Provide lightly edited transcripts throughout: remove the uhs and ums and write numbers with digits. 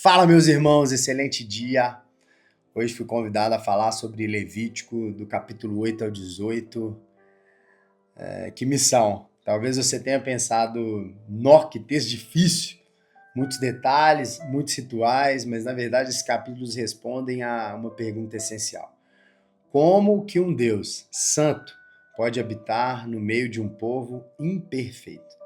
Fala, meus irmãos, excelente dia. Hoje fui convidado a falar sobre Levítico, do capítulo 8 ao 18. Que missão! Talvez você tenha pensado, nó, que texto difícil, muitos detalhes, muitos rituais, mas na verdade esses capítulos respondem a uma pergunta essencial. Como que um Deus santo pode habitar no meio de um povo imperfeito?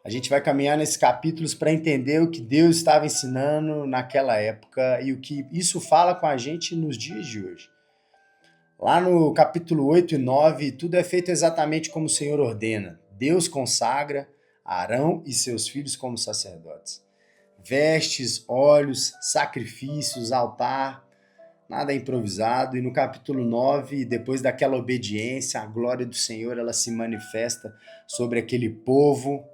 A gente vai caminhar nesses capítulos para entender o que Deus estava ensinando naquela época e o que isso fala com a gente nos dias de hoje. Lá no capítulo 8 e 9, tudo é feito exatamente como o Senhor ordena. Deus consagra Arão e seus filhos como sacerdotes. Vestes, óleos, sacrifícios, altar, nada é improvisado. E no capítulo 9, depois daquela obediência, a glória do Senhor ela se manifesta sobre aquele povo.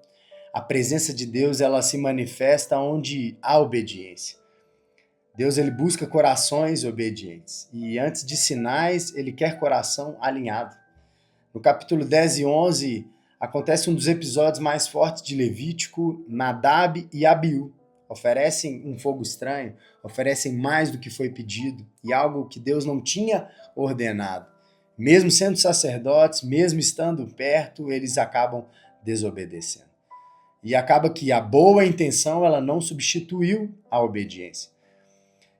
A presença de Deus ela se manifesta onde há obediência. Deus ele busca corações obedientes e antes de sinais, ele quer coração alinhado. No capítulo 10 e 11, acontece um dos episódios mais fortes de Levítico. Nadab e Abiú oferecem um fogo estranho, oferecem mais do que foi pedido e algo que Deus não tinha ordenado. Mesmo sendo sacerdotes, mesmo estando perto, eles acabam desobedecendo. E acaba que a boa intenção ela não substituiu a obediência.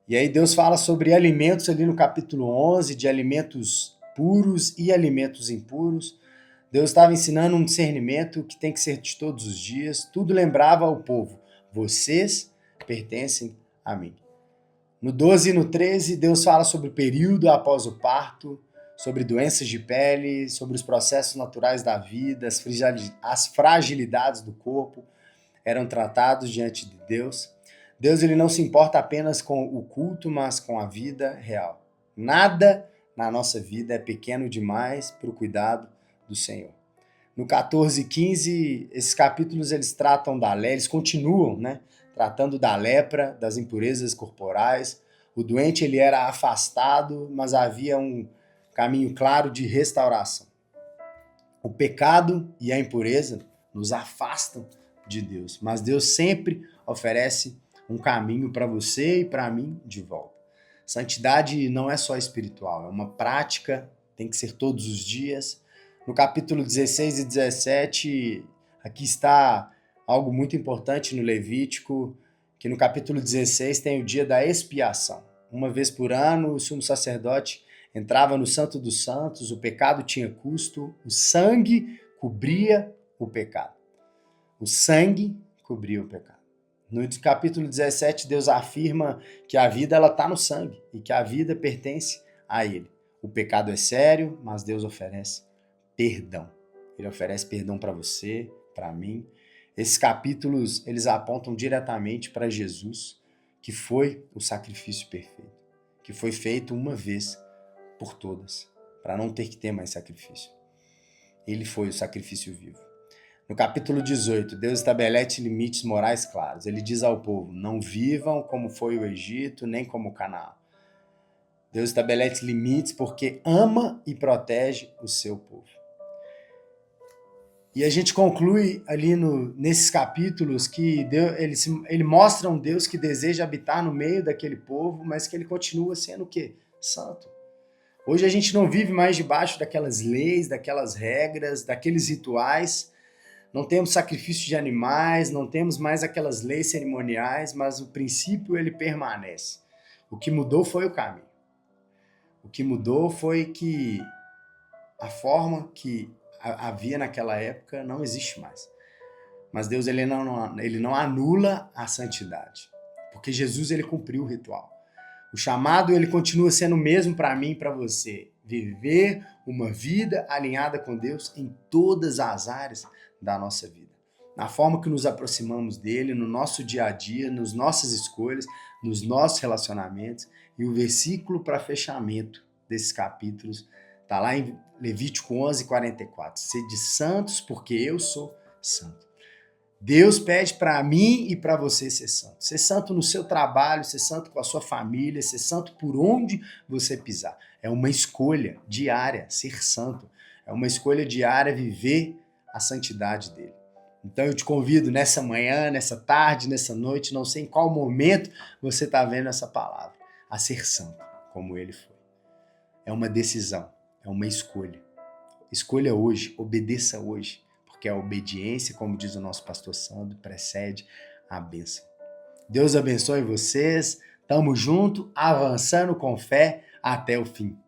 E aí Deus fala sobre alimentos ali no capítulo 11, de alimentos puros e alimentos impuros. Deus estava ensinando um discernimento que tem que ser de todos os dias. Tudo lembrava ao povo, vocês pertencem a mim. No 12 e no 13, Deus fala sobre o período após o parto, sobre doenças de pele, sobre os processos naturais da vida, as fragilidades do corpo eram tratados diante de Deus. Deus ele não se importa apenas com o culto, mas com a vida real. Nada na nossa vida é pequeno demais para o cuidado do Senhor. No 14 e 15, esses capítulos eles tratam da lepra, eles continuam, tratando da lepra, das impurezas corporais. O doente ele era afastado, mas havia um caminho claro de restauração. O pecado e a impureza nos afastam de Deus, mas Deus sempre oferece um caminho para você e para mim de volta. Santidade não é só espiritual, é uma prática, tem que ser todos os dias. No capítulo 16 e 17, aqui está algo muito importante no Levítico, que no capítulo 16 tem o dia da expiação. Uma vez por ano, o sumo sacerdote entrava no Santo dos Santos, o pecado tinha custo, o sangue cobria o pecado. O sangue cobria o pecado. No capítulo 17, Deus afirma que a vida está no sangue e que a vida pertence a Ele. O pecado é sério, mas Deus oferece perdão. Ele oferece perdão para você, para mim. Esses capítulos, eles apontam diretamente para Jesus, que foi o sacrifício perfeito, que foi feito uma vez por todas, para não ter que ter mais sacrifício. Ele foi o sacrifício vivo. No capítulo 18, Deus estabelece limites morais claros. Ele diz ao povo, não vivam como foi o Egito, nem como Canaã. Deus estabelece limites porque ama e protege o seu povo. E a gente conclui ali nesses capítulos que ele mostra um Deus que deseja habitar no meio daquele povo, mas que ele continua sendo o quê? Santo. Hoje a gente não vive mais debaixo daquelas leis, daquelas regras, daqueles rituais. Não temos sacrifício de animais, não temos mais aquelas leis cerimoniais, mas o princípio ele permanece. O que mudou foi o caminho. O que mudou foi que a forma que havia naquela época não existe mais. Mas Deus ele não anula a santidade, porque Jesus ele cumpriu o ritual. O chamado ele continua sendo o mesmo para mim e para você. Viver uma vida alinhada com Deus em todas as áreas da nossa vida. Na forma que nos aproximamos dele, no nosso dia a dia, nas nossas escolhas, nos nossos relacionamentos. E o versículo para fechamento desses capítulos está lá em Levítico 11:44. Sede santos porque eu sou santo. Deus pede para mim e para você ser santo. Ser santo no seu trabalho, ser santo com a sua família, ser santo por onde você pisar. É uma escolha diária ser santo. É uma escolha diária viver a santidade dele. Então eu te convido nessa manhã, nessa tarde, nessa noite, não sei em qual momento você está vendo essa palavra, a ser santo, como ele foi. É uma decisão, é uma escolha. Escolha hoje, obedeça hoje, porque a obediência, como diz o nosso pastor Sandro, precede a bênção. Deus abençoe vocês, tamo junto, avançando com fé até o fim.